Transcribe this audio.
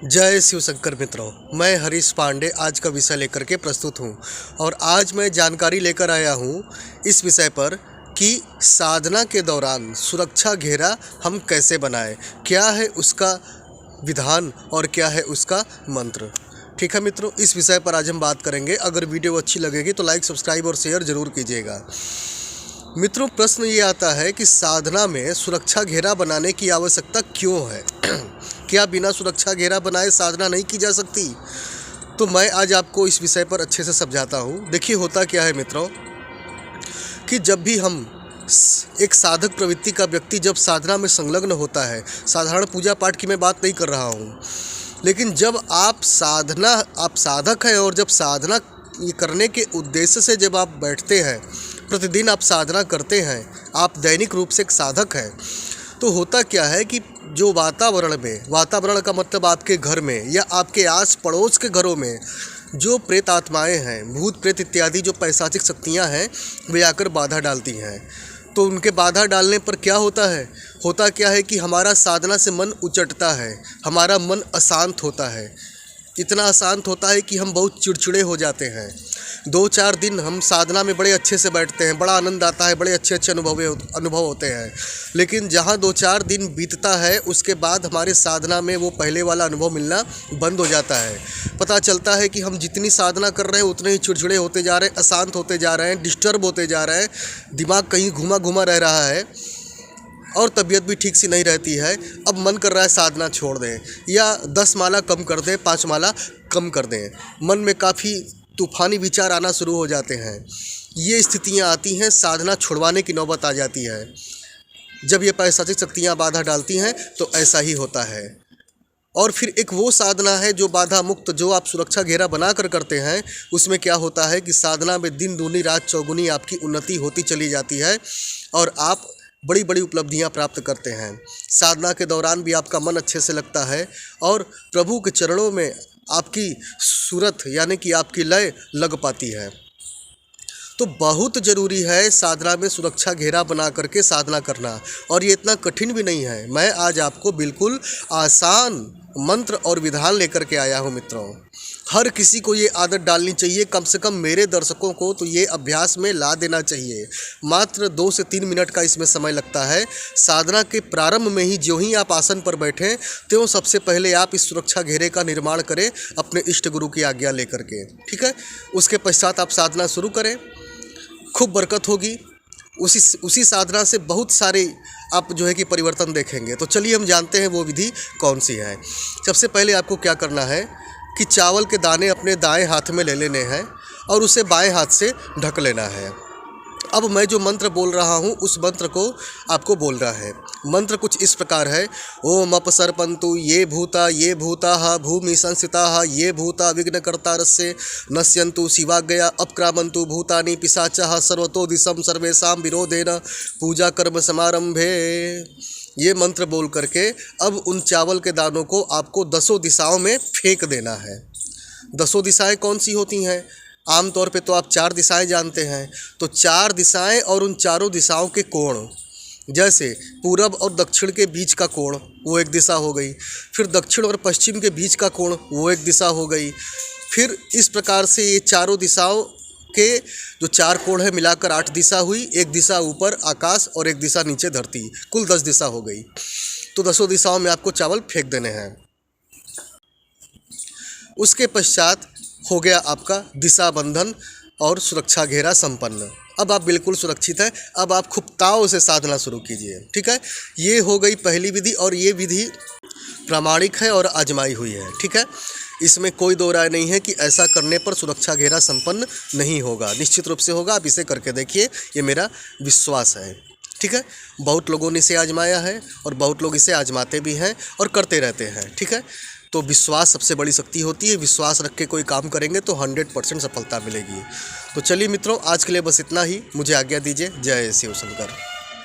जय शिव शंकर मित्रों, मैं हरीश पांडे आज का विषय लेकर के प्रस्तुत हूँ। और आज मैं जानकारी लेकर आया हूँ इस विषय पर कि साधना के दौरान सुरक्षा घेरा हम कैसे बनाएं, क्या है उसका विधान और क्या है उसका मंत्र। ठीक है मित्रों, इस विषय पर आज हम बात करेंगे। अगर वीडियो अच्छी लगेगी तो लाइक, सब्सक्राइब और शेयर ज़रूर कीजिएगा। मित्रों, प्रश्न ये आता है कि साधना में सुरक्षा घेरा बनाने की आवश्यकता क्यों है। क्या बिना सुरक्षा घेरा बनाए साधना नहीं की जा सकती? तो मैं आज आपको इस विषय पर अच्छे से समझाता हूँ। देखिए, होता क्या है मित्रों कि जब भी हम एक साधक प्रवृत्ति का व्यक्ति जब साधना में संलग्न होता है, साधारण पूजा पाठ की मैं बात नहीं कर रहा हूँ, लेकिन जब आप साधक हैं और जब साधना करने के उद्देश्य से जब आप बैठते हैं, प्रतिदिन आप साधना करते हैं, आप दैनिक रूप से एक साधक हैं, तो होता क्या है कि जो वातावरण का मतलब आपके घर में या आपके आस पड़ोस के घरों में जो प्रेत आत्माएं हैं, भूत प्रेत इत्यादि जो पैशाचिक शक्तियां हैं, वे आकर बाधा डालती हैं। तो उनके बाधा डालने पर क्या होता क्या है कि हमारा साधना से मन उचटता है, हमारा मन अशांत होता है। इतना अशांत होता है कि हम बहुत चिड़चिड़े हो जाते हैं। 2-4 दिन हम साधना में बड़े अच्छे से बैठते हैं, बड़ा आनंद आता है, बड़े अच्छे अनुभव होते हैं। लेकिन जहाँ 2-4 दिन बीतता है, उसके बाद हमारे साधना में वो पहले वाला अनुभव मिलना बंद हो जाता है। पता चलता है कि हम जितनी साधना कर रहे हैं उतने ही चिड़चिड़े होते जा रहे हैं, अशांत होते जा रहे हैं, डिस्टर्ब होते जा रहे हैं, दिमाग कहीं घुमा रह रहा है और तबीयत भी ठीक सी नहीं रहती है। अब मन कर रहा है साधना छोड़ दें या 10 माला कम कर दें, 5 माला कम कर दें। मन में काफ़ी तूफ़ानी विचार आना शुरू हो जाते हैं। ये स्थितियाँ आती हैं, साधना छुड़वाने की नौबत आ जाती है। जब ये पैशाचिक शक्तियाँ बाधा डालती हैं तो ऐसा ही होता है। और फिर एक वो साधना है जो बाधा मुक्त, जो आप सुरक्षा घेरा बना कर करते हैं, उसमें क्या होता है कि साधना में दिन दूनी रात चौगुनी आपकी उन्नति होती चली जाती है और आप बड़ी बड़ी उपलब्धियां प्राप्त करते हैं। साधना के दौरान भी आपका मन अच्छे से लगता है और प्रभु के चरणों में आपकी सूरत यानी कि आपकी लय लग पाती है। तो बहुत ज़रूरी है साधना में सुरक्षा घेरा बना करके साधना करना, और ये इतना कठिन भी नहीं है। मैं आज आपको बिल्कुल आसान मंत्र और विधान लेकर के आया हूँ मित्रों। हर किसी को ये आदत डालनी चाहिए, कम से कम मेरे दर्शकों को तो ये अभ्यास में ला देना चाहिए। मात्र 2 से 3 मिनट का इसमें समय लगता है। साधना के प्रारंभ में ही जो ही आप आसन पर बैठें, त्यों सबसे पहले आप इस सुरक्षा घेरे का निर्माण करें अपने इष्ट गुरु की आज्ञा लेकर के। ठीक है, उसके पश्चात आप साधना शुरू करें, खूब बरकत होगी। उसी साधना से बहुत सारे आप जो है कि परिवर्तन देखेंगे। तो चलिए हम जानते हैं वो विधि कौन सी है। सबसे पहले आपको क्या करना है कि चावल के दाने अपने दाएं हाथ में ले लेने हैं और उसे बाएं हाथ से ढक लेना है। अब मैं जो मंत्र बोल रहा हूँ उस मंत्र को आपको बोलना है। मंत्र कुछ इस प्रकार है: ओम अपसर्पन्तु ये भूता भूमि संस्थिता ये भूता विघ्नकर्तारस्य नश्यन्तु शिवाज्ञया अपक्रामन्तु भूतानि पिशाचः सर्वतो दिशं सर्वेषां विरोधेन पूजा कर्म समारंभे। ये मंत्र बोल करके अब उन चावल के दानों को आपको 10 दिशाओं में फेंक देना है। 10 दिशाएं कौन सी होती हैं? आमतौर पे तो आप 4 दिशाएं जानते हैं। तो 4 दिशाएं और उन चारों दिशाओं के कोण, जैसे पूरब और दक्षिण के बीच का कोण, वो एक दिशा हो गई। फिर दक्षिण और पश्चिम के बीच का कोण, वो एक दिशा हो गई। फिर इस प्रकार से ये चारों दिशाओं के जो 4 कोण है मिलाकर 8 दिशा हुई। एक दिशा ऊपर आकाश और एक दिशा नीचे धरती, कुल 10 दिशा हो गई। तो 10 दिशाओं में आपको चावल फेंक देने हैं। उसके पश्चात हो गया आपका दिशा बंधन और सुरक्षा घेरा संपन्न। अब आप बिल्कुल सुरक्षित हैं। अब आप खूब ताव से साधना शुरू कीजिए। ठीक है, ये हो गई पहली विधि और ये विधि प्रामाणिक है और आजमाई हुई है। ठीक है, इसमें कोई दो राय नहीं है कि ऐसा करने पर सुरक्षा घेरा संपन्न नहीं होगा। निश्चित रूप से होगा। आप इसे करके देखिए, ये मेरा विश्वास है। ठीक है, बहुत लोगों ने इसे आजमाया है और बहुत लोग इसे आजमाते भी हैं और करते रहते हैं। ठीक है, तो विश्वास सबसे बड़ी शक्ति होती है। विश्वास रख के कोई काम करेंगे तो 100% सफलता मिलेगी। तो चलिए मित्रों, आज के लिए बस इतना ही। मुझे आज्ञा दीजिए। जय शिव शंकर।